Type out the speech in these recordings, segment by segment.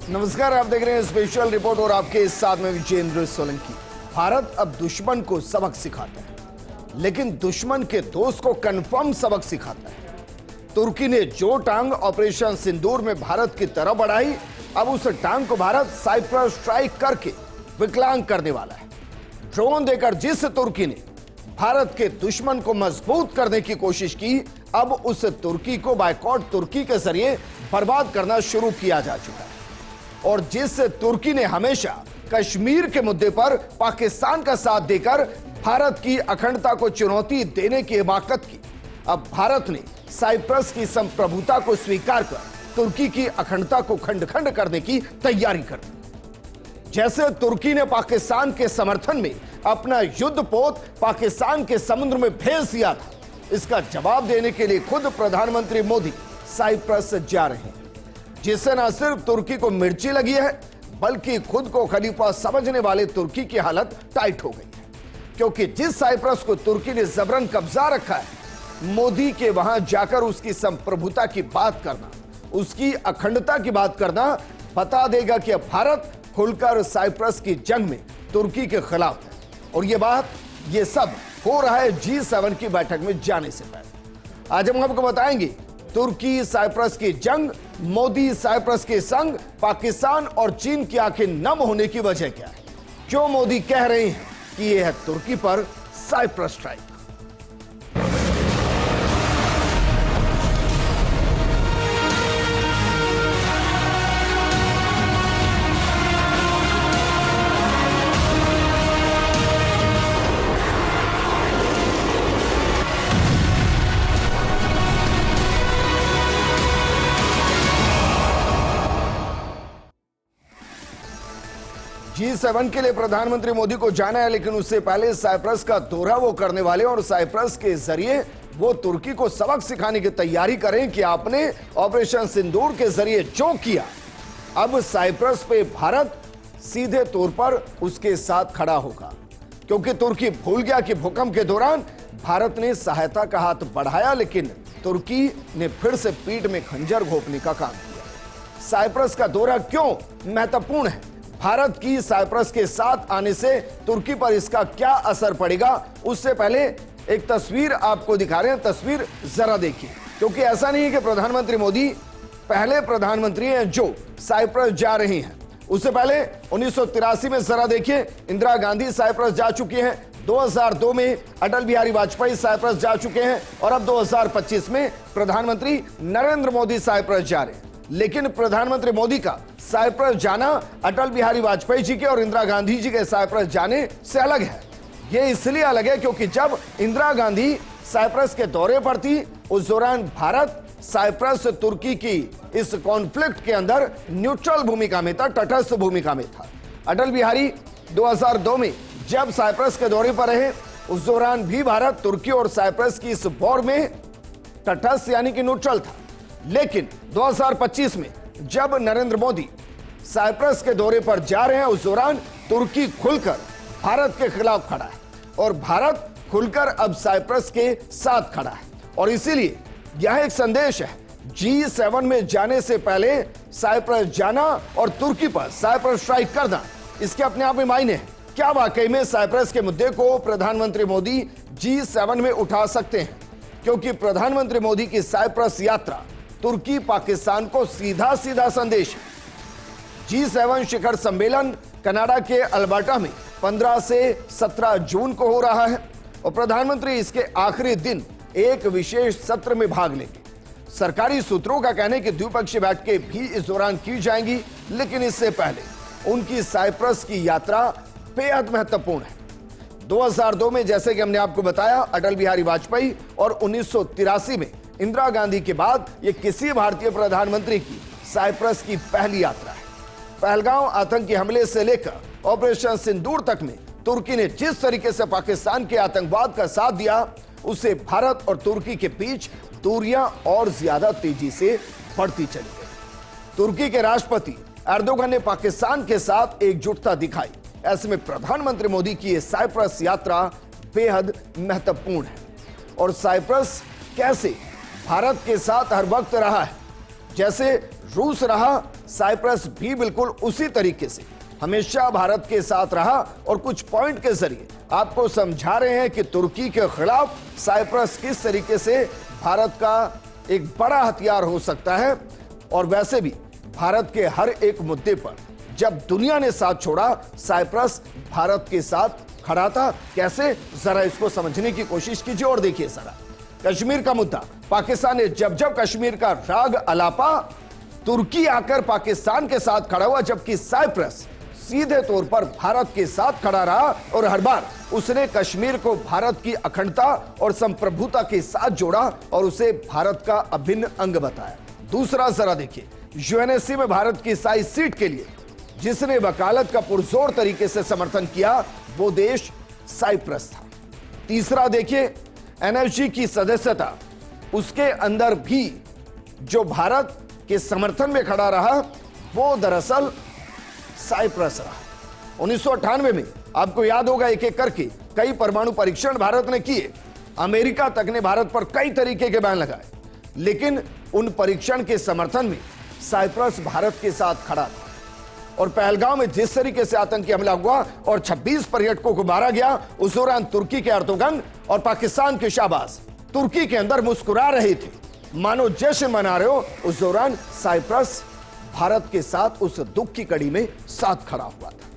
नमस्कार, आप देख रहे हैं स्पेशल रिपोर्ट और आपके साथ में विजेंद्र सोलंकी। भारत अब दुश्मन को सबक सिखाता है, लेकिन दुश्मन के दोस्त को कंफर्म सबक सिखाता है। तुर्की ने जो टांग ऑपरेशन सिंदूर में भारत की तरफ बढ़ाई, अब उस टांग को भारत साइप्रस स्ट्राइक करके विकलांग करने वाला है। ड्रोन देकर जिस तुर्की ने भारत के दुश्मन को मजबूत करने की कोशिश की, अब उस तुर्की को बायकॉट तुर्की के जरिए बर्बाद करना शुरू किया जा चुका है। और जिस तुर्की ने हमेशा कश्मीर के मुद्दे पर पाकिस्तान का साथ देकर भारत की अखंडता को चुनौती देने की हिमाकत की, अब भारत ने साइप्रस की संप्रभुता को स्वीकार कर तुर्की की अखंडता को खंड खंड करने की तैयारी कर दी। जैसे तुर्की ने पाकिस्तान के समर्थन में अपना युद्धपोत पाकिस्तान के समुद्र में भेज दिया था, इसका जवाब देने के लिए खुद प्रधानमंत्री मोदी साइप्रस जा रहे हैं, जिससे न सिर्फ तुर्की को मिर्ची लगी है, बल्कि खुद को खलीफा समझने वाले तुर्की की हालत टाइट हो गई है। क्योंकि जिस साइप्रस को तुर्की ने जबरन कब्जा रखा है, मोदी के वहां जाकर उसकी संप्रभुता की बात करना, उसकी अखंडता की बात करना बता देगा कि अब भारत खुलकर साइप्रस की जंग में तुर्की के खिलाफ है। और ये सब हो रहा है G7 की बैठक में जाने से पहले। आज हम आपको बताएंगे तुर्की साइप्रस की जंग, मोदी साइप्रस के संग, पाकिस्तान और चीन की आंखें नम होने की वजह क्या है, क्यों मोदी कह रहे हैं कि यह है तुर्की पर साइप्रस स्ट्राइक। G7 के लिए प्रधानमंत्री मोदी को जाना है, लेकिन उससे पहले साइप्रस का दौरा वो करने वाले और साइप्रस के जरिए वो तुर्की को सबक सिखाने की तैयारी करें कि आपने ऑपरेशन सिंदूर के जरिए जो किया, अब साइप्रस पे भारत सीधे तौर पर उसके साथ खड़ा होगा। क्योंकि तुर्की भूल गया कि भूकंप के दौरान भारत ने सहायता का हाथ बढ़ाया, लेकिन तुर्की ने फिर से पीठ में खंजर घोंपने का काम किया। साइप्रस का दौरा क्यों महत्वपूर्ण है, भारत की साइप्रस के साथ आने से तुर्की पर इसका क्या असर पड़ेगा, उससे पहले एक तस्वीर आपको दिखा रहे हैं। तस्वीर जरा देखिए, क्योंकि ऐसा नहीं है कि प्रधानमंत्री मोदी पहले प्रधानमंत्री हैं जो साइप्रस जा रहे हैं। उससे पहले 1983 में जरा देखिए, इंदिरा गांधी साइप्रस जा चुकी हैं, 2002 में अटल बिहारी वाजपेयी साइप्रस जा चुके हैं और अब 2025 में प्रधानमंत्री नरेंद्र मोदी साइप्रस जा रहे हैं। लेकिन प्रधानमंत्री मोदी का साइप्रस जाना अटल बिहारी वाजपेयी जी के और इंदिरा गांधी जी के साइप्रस जाने से अलग है। यह इसलिए अलग है क्योंकि जब इंदिरा गांधी साइप्रस के दौरे पर थी, उस दौरान भारत साइप्रस तुर्की की इस कॉन्फ्लिक्ट के अंदर न्यूट्रल भूमिका में था, तटस्थ भूमिका में था। अटल बिहारी 2002 में जब साइप्रस के दौरे पर रहे, उस दौरान भी भारत तुर्की और साइप्रस की इस वॉर में तटस्थ यानी कि न्यूट्रल था। लेकिन 2025 में जब नरेंद्र मोदी साइप्रस के दौरे पर जा रहे हैं, उस दौरान तुर्की खुलकर भारत के खिलाफ खड़ा है और भारत खुलकर अब साइप्रस के साथ खड़ा है। और इसीलिए यह एक संदेश है, G7 में जाने से पहले साइप्रस जाना और तुर्की पर साइप्रस स्ट्राइक करना, इसके अपने आप में मायने हैं। क्या वाकई में साइप्रस के मुद्दे को प्रधानमंत्री मोदी G7 में उठा सकते हैं? क्योंकि प्रधानमंत्री मोदी की साइप्रस यात्रा तुर्की पाकिस्तान को सीधा सीधा संदेश है। G7 शिखर सम्मेलन कनाडा के अल्बर्टा में 15 से 17 जून को हो रहा है और प्रधानमंत्री इसके आखिरी दिन एक विशेष सत्र में भाग लेंगे। सरकारी सूत्रों का कहना है कि द्विपक्षीय बैठकें भी इस दौरान की जाएंगी, लेकिन इससे पहले उनकी साइप्रस की यात्रा बेहद महत्वपूर्ण है। 2002 में जैसे कि हमने आपको बताया, अटल बिहारी वाजपेयी और 1983 में इंदिरा गांधी के बाद यह किसी भारतीय प्रधानमंत्री की साइप्रस की पहली यात्रा है। पहलगांव आतंकी हमले से लेकर ऑपरेशन सिंदूर तक में तुर्की ने जिस तरीके से पाकिस्तान के आतंकवाद का साथ दिया, उससे भारत और तुर्की के बीच दूरियां और ज्यादा तेजी से बढ़ती चली गई। तुर्की के राष्ट्रपति एर्दोगन ने पाकिस्तान के साथ एकजुटता दिखाई। ऐसे में प्रधानमंत्री मोदी की यह साइप्रस यात्रा बेहद महत्वपूर्ण है। और साइप्रस कैसे भारत के साथ हर वक्त रहा है, जैसे रूस रहा, साइप्रस भी बिल्कुल उसी तरीके से हमेशा भारत के साथ रहा और कुछ पॉइंट के जरिए आपको समझा रहे हैं कि तुर्की के खिलाफ साइप्रस किस तरीके से भारत का एक बड़ा हथियार हो सकता है। और वैसे भी भारत के हर एक मुद्दे पर जब दुनिया ने साथ छोड़ा, साइप्रस भारत के साथ खड़ा था। कैसे, जरा इसको समझने की कोशिश कीजिए और देखिए जरा। कश्मीर का मुद्दा, पाकिस्तान ने जब जब कश्मीर का राग अलापा, तुर्की आकर पाकिस्तान के साथ खड़ा हुआ, जबकि साइप्रस सीधे तौर पर भारत के साथ खड़ा रहा और हर बार उसने कश्मीर को भारत की अखंडता और संप्रभुता के साथ जोड़ा और उसे भारत का अभिन्न अंग बताया। दूसरा जरा देखिए, यूएनएससी में भारत की 27 सीट के लिए जिसने वकालत का पुरजोर तरीके से समर्थन किया, वो देश साइप्रस था। तीसरा देखिए, एनएसजी की सदस्यता, उसके अंदर भी जो भारत के समर्थन में खड़ा रहा, वो दरअसल साइप्रस रहा। 1998 में आपको याद होगा, एक एक करके कई परमाणु परीक्षण भारत ने किए। अमेरिका तक ने भारत पर कई तरीके के बैन लगाए, लेकिन उन परीक्षण के समर्थन में साइप्रस भारत के साथ खड़ा था। और पहलगांव में जिस तरीके से आतंकी हमला हुआ और 26 पर्यटकों को मारा गया, उस दौरान तुर्की के अर्दोगन और पाकिस्तान के शाहबाज तुर्की के अंदर मुस्कुरा रहे थे, मानो जश्न मना रहे हो। उस दौरान साइप्रस भारत के साथ उस दुख की कड़ी में साथ खड़ा हुआ था।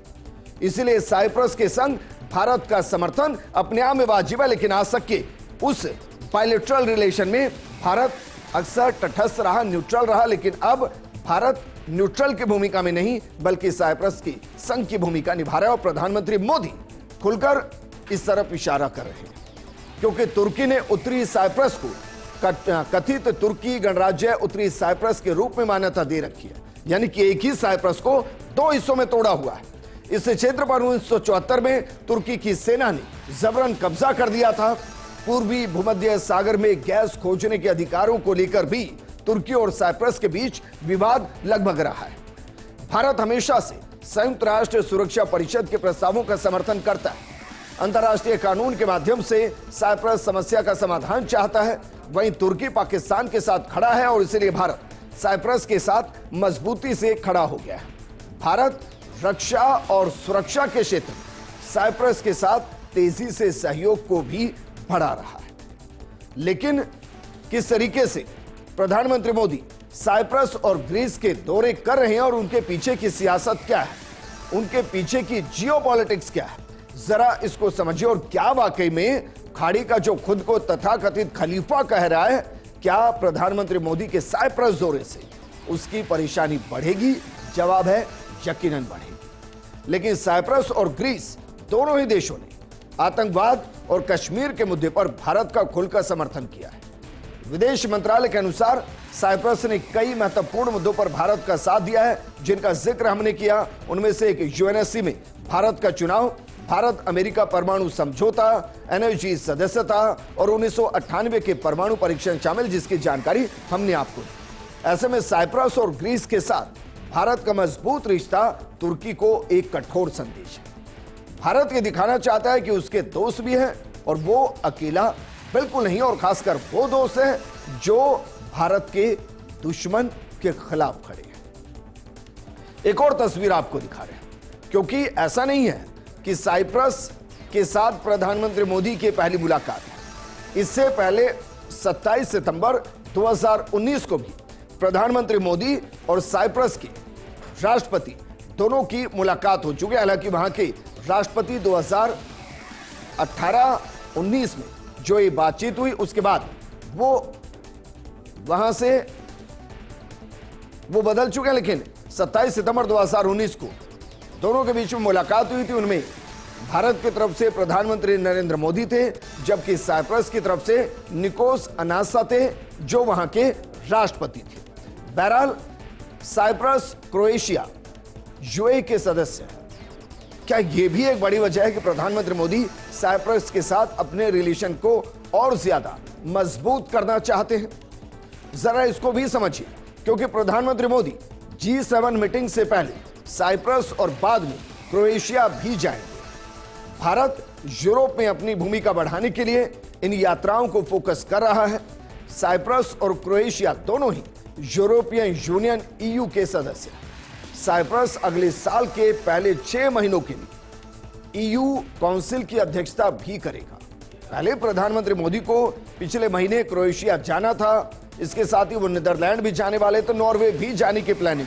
इसलिए साइप्रस के संग भारत का समर्थन अपने आप में वाजिब है, लेकिन आज तक के उस बायलैटरल रिलेशन में भारत अक्सर तटस्थ रहा, न्यूट्रल रहा। लेकिन अब भारत न्यूट्रल की भूमिका में नहीं, बल्कि साइप्रस की संघ की भूमिका निभा रहा है। और प्रधानमंत्री मोदी खुलकर इस तरफ इशारा कर रहे हैं, क्योंकि तुर्की ने उत्तरी साइप्रस को कथित तुर्की गणराज्य उत्तरी साइप्रस के रूप में मान्यता दे रखी है, यानी कि एक ही साइप्रस को दो हिस्सों में तोड़ा हुआ है। इस क्षेत्र पर 1974 में तुर्की की सेना ने जबरन कब्जा कर दिया था। पूर्वी भूमध्य सागर में गैस खोजने के अधिकारों को लेकर भी तुर्की और साइप्रस के बीच विवाद लगभग रहा है। भारत हमेशा से संयुक्त राष्ट्र सुरक्षा परिषद के प्रस्तावों का समर्थन करता है। अंतर्राष्ट्रीय कानून के माध्यम से साइप्रस समस्या का समाधान चाहता है। वहीं तुर्की पाकिस्तान के साथ खड़ा है और इसलिए भारत साइप्रस के साथ मजबूती से खड़ा हो गया है। भारत रक्षा और सुरक्षा के क्षेत्र में साइप्रस के साथ तेजी से सहयोग को भी बढ़ा रहा है। लेकिन किस तरीके से प्रधानमंत्री मोदी साइप्रस और ग्रीस के दौरे कर रहे हैं और उनके पीछे की सियासत क्या है, उनके पीछे की जियोपॉलिटिक्स क्या है, जरा इसको समझिए। और क्या वाकई में खाड़ी का जो खुद को तथाकथित खलीफा कह रहा है, क्या प्रधानमंत्री मोदी के साइप्रस दौरे से उसकी परेशानी बढ़ेगी? जवाब है यकीनन बढ़ेगी। लेकिन साइप्रस और ग्रीस दोनों ही देशों ने आतंकवाद और कश्मीर के मुद्दे पर भारत का खुलकर समर्थन किया है। विदेश मंत्रालय के अनुसार साइप्रस ने कई महत्वपूर्ण मुद्दों पर भारत का साथ दिया है, जिनका जिक्र हमने किया। उनमें से एक यूएनएससी में भारत का चुनाव, भारत अमेरिका परमाणु समझौता, एनएसजी सदस्यता और 1998 के परमाणु परीक्षण शामिल, जिसकी जानकारी हमने आपको दी। ऐसे में साइप्रस और ग्रीस के साथ भारत का मजबूत रिश्ता तुर्की को एक कठोर संदेश है। भारत ये दिखाना चाहता है कि उसके दोस्त भी हैं और वो अकेला बिल्कुल नहीं, और खासकर वो दोस्त हैं जो भारत के दुश्मन के खिलाफ खड़े हैं। एक और तस्वीर आपको दिखा रहे हैं, क्योंकि ऐसा नहीं है कि साइप्रस के साथ प्रधानमंत्री मोदी की पहली मुलाकात है। इससे पहले 27 सितंबर 2019 को भी प्रधानमंत्री मोदी और साइप्रस के राष्ट्रपति दोनों की मुलाकात हो चुकी है। हालांकि वहां के राष्ट्रपति 2018-19 में जो ये बातचीत हुई, उसके बाद वो वहां से वो बदल चुके हैं। लेकिन 27 सितंबर 2019 को दोनों के बीच में मुलाकात हुई थी। उनमें भारत की तरफ से प्रधानमंत्री नरेंद्र मोदी थे, जबकि साइप्रस की तरफ से निकोस अनासा थे, जो वहां के राष्ट्रपति थे। बहरहाल साइप्रस क्रोएशिया यूएई के सदस्य हैं। क्या यह भी एक बड़ी वजह है कि प्रधानमंत्री मोदी साइप्रस के साथ अपने रिलेशन को और ज्यादा मजबूत करना चाहते हैं? जरा इसको भी समझिए, क्योंकि प्रधानमंत्री मोदी G7 मीटिंग से पहले साइप्रस और बाद में क्रोएशिया भी जाएंगे। भारत यूरोप में अपनी भूमिका बढ़ाने के लिए इन यात्राओं को फोकस कर रहा है। साइप्रस और क्रोएशिया दोनों ही यूरोपियन यूनियन ईयू के सदस्य। साइप्रस अगले साल के पहले 6 महीनों के लिए ईयू काउंसिल की अध्यक्षता भी करेगा। पहले प्रधानमंत्री मोदी को पिछले महीने क्रोएशिया जाना था, इसके साथ ही वो नीदरलैंड भी जाने वाले, तो नॉर्वे भी जाने की प्लानिंग।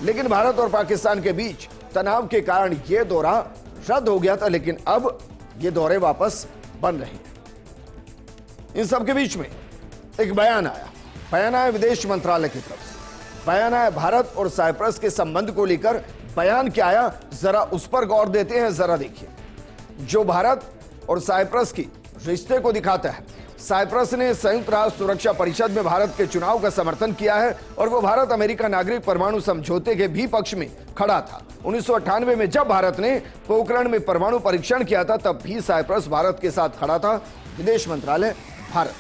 लेकिन भारत और पाकिस्तान के बीच तनाव के कारण यह दौरा रद्द हो गया था, लेकिन अब ये दौरे वापस बन रहे हैं। इन सब के बीच में एक बयान आया विदेश मंत्रालय की तरफ से। बयान आया भारत और साइप्रस के संबंध को लेकर। बयान क्या आया, जरा उस पर गौर देते हैं। जरा देखिए, जो भारत और साइप्रस की रिश्ते को दिखाता है। साइप्रस ने संयुक्त राष्ट्र सुरक्षा परिषद में भारत के चुनाव का समर्थन किया है और वो भारत अमेरिका नागरिक परमाणु समझौते के भी पक्ष में खड़ा था। 1998 में जब भारत ने पोखरण में परमाणु परीक्षण किया था, तब भी साइप्रस भारत के साथ खड़ा था। विदेश मंत्रालय भारत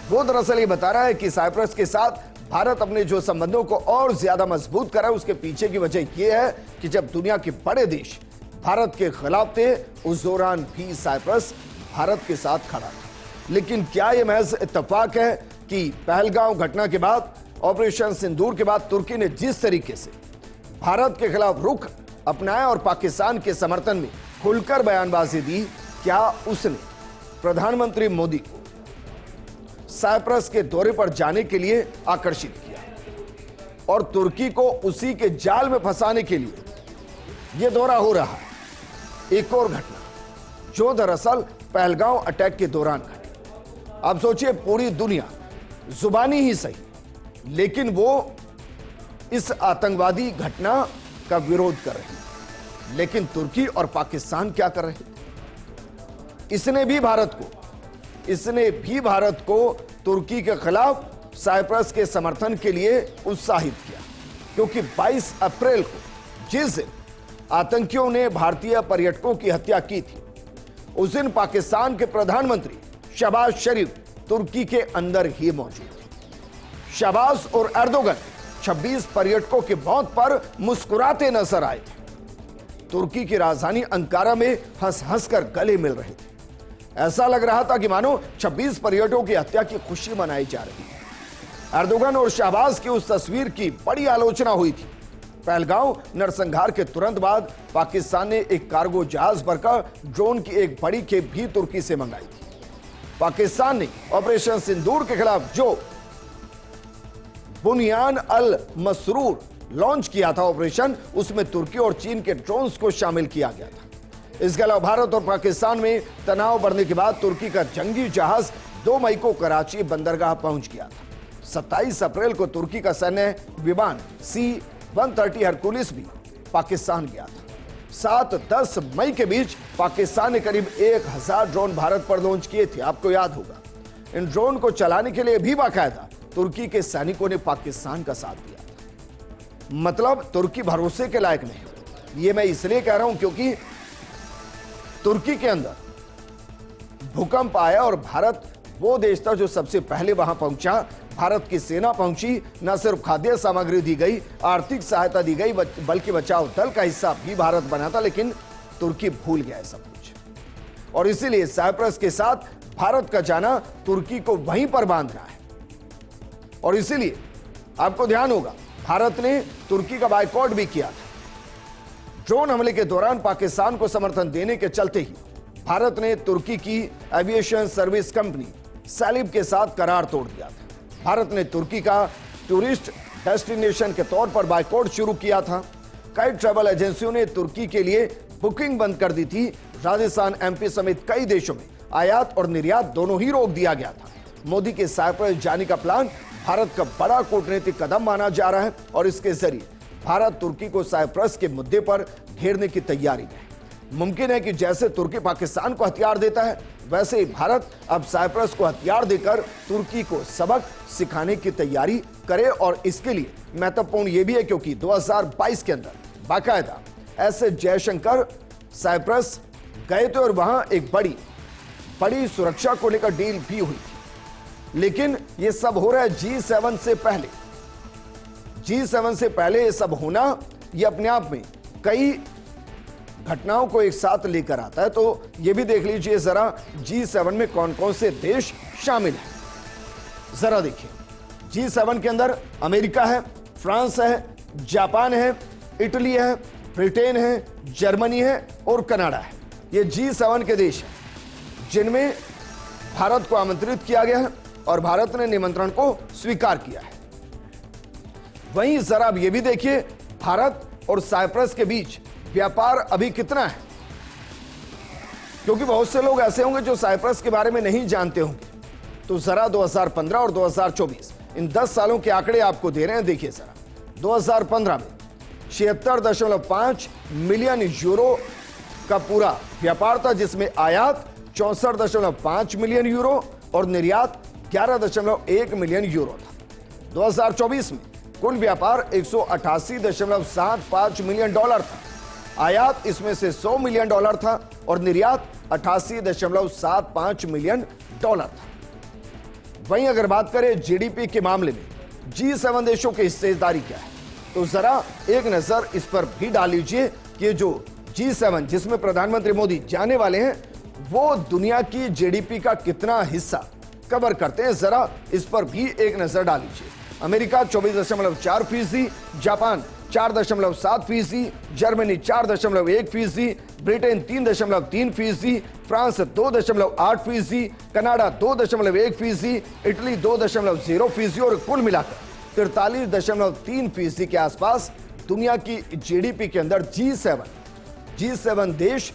वो दरअसल ये बता रहा है कि साइप्रस के साथ भारत अपने जो संबंधों को और ज्यादा मजबूत करा, उसके पीछे की वजह यह है कि जब दुनिया के बड़े देश भारत के खिलाफ थे, उस दौरान भी साइप्रस भारत के साथ खड़ा था। लेकिन क्या यह महज इत्तेफाक है कि पहलगांव घटना के बाद, ऑपरेशन सिंदूर के बाद तुर्की ने जिस तरीके से भारत के खिलाफ रुख अपनाया और पाकिस्तान के समर्थन में खुलकर बयानबाजी दी, क्या उसने प्रधानमंत्री मोदी को साइप्रस के दौरे पर जाने के लिए आकर्षित किया और तुर्की को उसी के जाल में फंसाने के लिए यह दौरा हो रहा है? एक और घटना जो दरअसल पहलगांव अटैक के दौरान घटी। आप सोचिए, पूरी दुनिया जुबानी ही सही, लेकिन वो इस आतंकवादी घटना का विरोध कर रही है। लेकिन तुर्की और पाकिस्तान क्या कर रहे थे? इसने भी भारत को तुर्की के खिलाफ साइप्रस के समर्थन के लिए उत्साहित किया, क्योंकि 22 अप्रैल को जिस दिन आतंकियों ने भारतीय पर्यटकों की हत्या की थी, उस दिन पाकिस्तान के प्रधानमंत्री शहबाज शरीफ तुर्की के अंदर ही मौजूद थे। शहबाज और एर्दोगन 26 पर्यटकों की मौत पर मुस्कुराते नजर आए थे। तुर्की की राजधानी अंकारा में हंस हंस कर गले मिल रहे थे। ऐसा लग रहा था कि मानो 26 पर्यटकों की हत्या की खुशी मनाई जा रही है। एर्दोगन और शहबाज की उस तस्वीर की बड़ी आलोचना हुई थी। पहलगांव नरसंहार के तुरंत बाद पाकिस्तान ने एक कार्गो जहाज भरकर ड्रोन की एक बड़ी खेप भी तुर्की से मंगाई थी। पाकिस्तान ने ऑपरेशन सिंदूर के खिलाफ जो बुनियान अल मसरूर लॉन्च किया था ऑपरेशन, उसमें तुर्की और चीन के ड्रोन्स को शामिल किया गया था। इसके अलावा भारत और पाकिस्तान में तनाव बढ़ने के बाद तुर्की का जंगी जहाज 2 मई को कराची बंदरगाह पहुंच गया था। 27 अप्रैल को तुर्की का सैन्य विमान C-130 हरकुलिस भी पाकिस्तान गया था। 7-10 मई के बीच पाकिस्तान ने करीब 1000 ड्रोन भारत पर लॉन्च किए थे। आपको याद होगा, इन ड्रोन को चलाने के लिए भी बाकायदा तुर्की के सैनिकों ने पाकिस्तान का साथ दिया था। मतलब तुर्की भरोसे के लायक नहीं। ये मैं इसलिए कह रहा हूं क्योंकि तुर्की के अंदर भूकंप आया और भारत वो देश था जो सबसे पहले वहां पहुंचा। भारत की सेना पहुंची, न सिर्फ खाद्य सामग्री दी गई, आर्थिक सहायता दी गई, बल्कि बचाव दल का हिस्सा भी भारत बना था। लेकिन तुर्की भूल गया है सब कुछ, और इसीलिए साइप्रस के साथ भारत का जाना तुर्की को वहीं पर बांध रहा है। और इसीलिए आपको ध्यान होगा, भारत ने तुर्की का बायकॉट भी किया था। ड्रोन हमले के दौरान पाकिस्तान को समर्थन देने के चलते ही भारत ने तुर्की की एविएशन सर्विस कंपनी सैलिब के साथ करार तोड़ दिया था। भारत ने तुर्की का टूरिस्ट डेस्टिनेशन के तौर पर बायकॉट शुरू किया था। कई ट्रैवल एजेंसियों ने तुर्की के लिए बुकिंग बंद कर दी थी। राजस्थान, एमपी समेत कई देशों में आयात और निर्यात दोनों ही रोक दिया गया था। मोदी के साइप्रस जाने का प्लान भारत का बड़ा कूटनीतिक कदम माना जा रहा है और इसके जरिए भारत तुर्की को साइप्रस के मुद्दे पर घेरने की तैयारी में है। मुमकिन है कि जैसे तुर्की पाकिस्तान को हथियार देता है, वैसे ही भारत अब साइप्रस को हथियार देकर तुर्की को सबक सिखाने की तैयारी करे। और इसके लिए महत्वपूर्ण यह भी है क्योंकि 2022 के अंदर बाकायदा एस जयशंकर साइप्रस गए थे और वहां एक बड़ी सुरक्षा को लेकर डील भी हुई थी। लेकिन यह सब हो रहा है G7 से पहले। G7 से पहले यह सब होना, यह अपने आप में कई घटनाओं को एक साथ लेकर आता है। तो यह भी देख लीजिए जरा G7 में कौन कौन से देश शामिल हैं। जरा देखिए, G7 के अंदर अमेरिका है, फ्रांस है, जापान है, इटली है, ब्रिटेन है, जर्मनी है और कनाडा है। ये G7 के देश हैं जिनमें भारत को आमंत्रित किया गया है और भारत ने निमंत्रण को स्वीकार किया है। वहीं जरा अब यह भी देखिए, भारत और साइप्रस के बीच व्यापार अभी कितना है, क्योंकि बहुत से लोग ऐसे होंगे जो साइप्रस के बारे में नहीं जानते होंगे। तो जरा 2015 और 2024 इन 10 सालों के आंकड़े आपको दे रहे हैं। देखिए जरा, 2015 में 76.5 मिलियन यूरो का पूरा व्यापार था, जिसमें आयात 64.5 मिलियन यूरो और निर्यात 11.1 मिलियन यूरो था। 2024 में कुल व्यापार 188.75 मिलियन डॉलर था। आयात इसमें से 100 मिलियन डॉलर था और निर्यात 88.75 मिलियन डॉलर था। वहीं अगर बात करें जीडीपी के मामले में G7 देशों की हिस्सेदारी क्या है, तो जरा एक नजर इस पर भी डाल लीजिए कि जो G7 जिसमें प्रधानमंत्री मोदी जाने वाले हैं, वो दुनिया की जीडीपी का कितना हिस्सा कवर करते हैं, जरा इस पर भी एक नजर डाल लीजिए। America 24.4%, Japan 4.7%, Germany 4.1%, Britain 3.3%, France 2.8%, Canada 2.1%, Italy 2.0% और कुल मिलाकर 43.3% के आसपास दुनिया की जीडीपी के अंदर G7 देश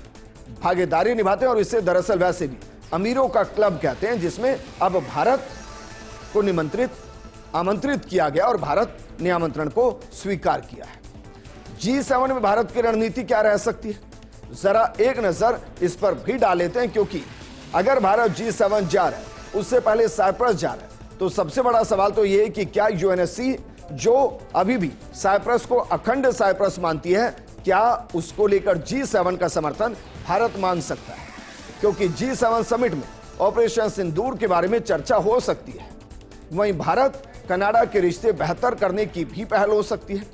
भागीदारी निभाते हैं। और इसे दरअसल वैसे भी अमीरों का क्लब कहते हैं, जिसमें अब भारत को आमंत्रित किया गया और भारत ने आमंत्रण को स्वीकार किया है। G7 में भारत की रणनीति क्या रह सकती है, जरा एक नजर इस पर भी डाल लेते हैं, क्योंकि अगर भारत G7 जा रहा है, उससे पहले साइप्रस जा रहा है, तो सबसे बड़ा सवाल तो यह है कि क्या यूएनएससी जो अभी भी साइप्रस को अखंड साइप्रस मानती है, क्या उसको लेकर G7 का समर्थन भारत मान सकता है, क्योंकि G7 समिट में ऑपरेशन सिंदूर के बारे में चर्चा हो सकती है। वहीं भारत कनाडा के रिश्ते बेहतर करने की भी पहल हो सकती है।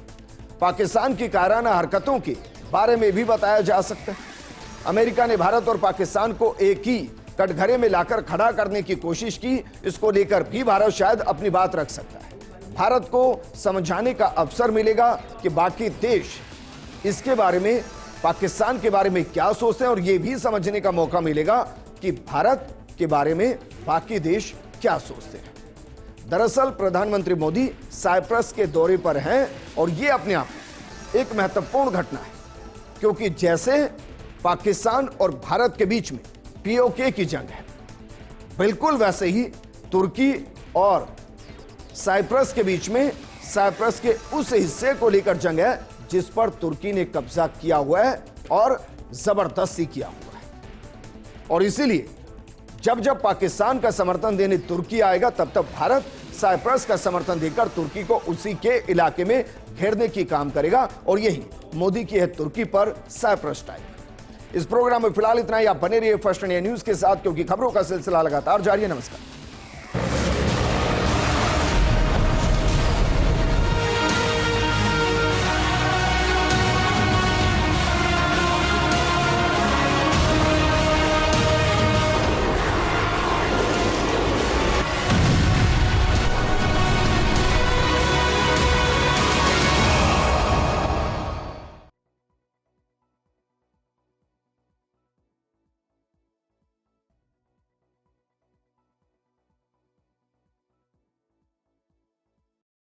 पाकिस्तान की कायराना हरकतों के बारे में भी बताया जा सकता है। अमेरिका ने भारत और पाकिस्तान को एक ही कटघरे में लाकर खड़ा करने की कोशिश की, इसको लेकर भी भारत शायद अपनी बात रख सकता है। भारत को समझाने का अवसर मिलेगा कि बाकी देश इसके बारे में, पाकिस्तान के बारे में क्या सोचते हैं, और यह भी समझने का मौका मिलेगा कि भारत के बारे में बाकी देश क्या सोचते हैं। दरअसल प्रधानमंत्री मोदी साइप्रस के दौरे पर हैं और यह अपने आप में एक महत्वपूर्ण घटना है, क्योंकि जैसे पाकिस्तान और भारत के बीच में पीओके की जंग है, बिल्कुल वैसे ही तुर्की और साइप्रस के बीच में साइप्रस के उस हिस्से को लेकर जंग है जिस पर तुर्की ने कब्जा किया हुआ है और जबरदस्ती किया हुआ है। और इसीलिए जब जब पाकिस्तान का समर्थन देने तुर्की आएगा, तब तब भारत साइप्रस का समर्थन देकर तुर्की को उसी के इलाके में घेरने की काम करेगा। और यही मोदी की है तुर्की पर साइप्रस टाइप। इस प्रोग्राम में फिलहाल इतना ही। आप बने रहिए फर्स्ट इंडिया न्यूज के साथ, क्योंकि खबरों का सिलसिला लगातार जारी है। नमस्कार।